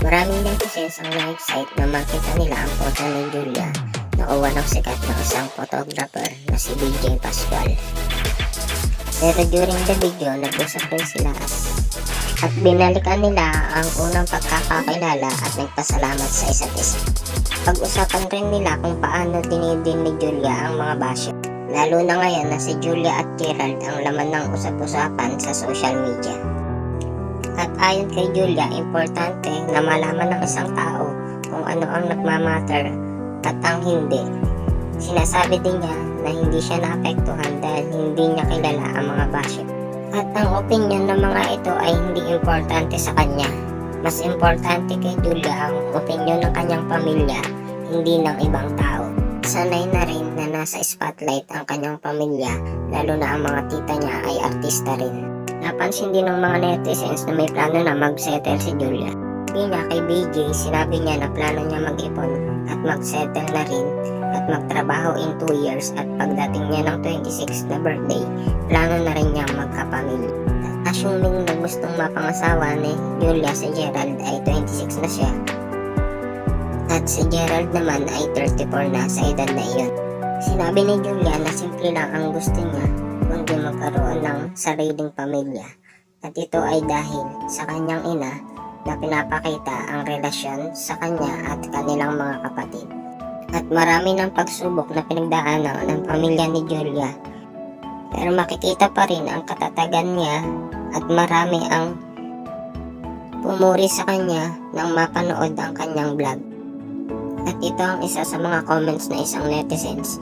Maraming netizens ang na-excite na makita nila ang photo ni Julia na uwan ng sikat ng isang photographer na si BJ Pascual. Pero during the video, nag-usap rin sila at binalikan nila ang unang pagkakakilala at nagpasalamat sa isa't isa. Pag-usapan rin nila kung paano dinidin ni Julia ang mga basyo, lalo na ngayon na si Julia at Gerald ang laman ng usap-usapan sa social media. At ayon kay Julia, importante na malaman ng isang tao kung ano ang nagmamatter at ang hindi. Sinasabi din niya na hindi siya naapektuhan dahil hindi niya kilala ang mga basyo. At ang opinion ng mga ito ay hindi importante sa kanya. Mas importante kay Julia ang opinion ng kanyang pamilya, hindi ng ibang tao. Sanay na rin na nasa spotlight ang kanyang pamilya, lalo na ang mga tita niya ay artista rin. Napansin din ng mga netizens na may plano na mag-settle si Julia. Sabi niya kay BJ, sinabi niya na plano niya mag-ipon at mag-settle na rin at magtrabaho in 2 years, at pagdating niya ng 26 na birthday, plano na rin niya magkapamilya. Assuming na gustong mapangasawa ni Julia si Gerald ay 26 na siya, at si Gerald naman ay 34 na sa edad na iyon. Sinabi ni Julia na simple lang ang gusto niya, kundi magkaroon ng sariling pamilya, at ito ay dahil sa kanyang ina na pinapakita ang relasyon sa kanya at kanilang mga kapatid. At marami ng pagsubok na pinagdaanan ng pamilya ni Julia, pero makikita pa rin ang katatagan niya at marami ang pumuri sa kanya nang mapanood ang kanyang vlog. At ito ang isa sa mga comments na isang netizens.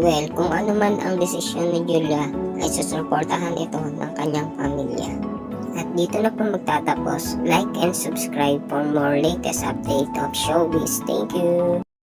Well, kung ano man ang desisyon ni Julia, ay susuportahan ito ng kanyang pamilya. At dito na po magtatapos. Like and subscribe for more latest update of showbiz. Thank you!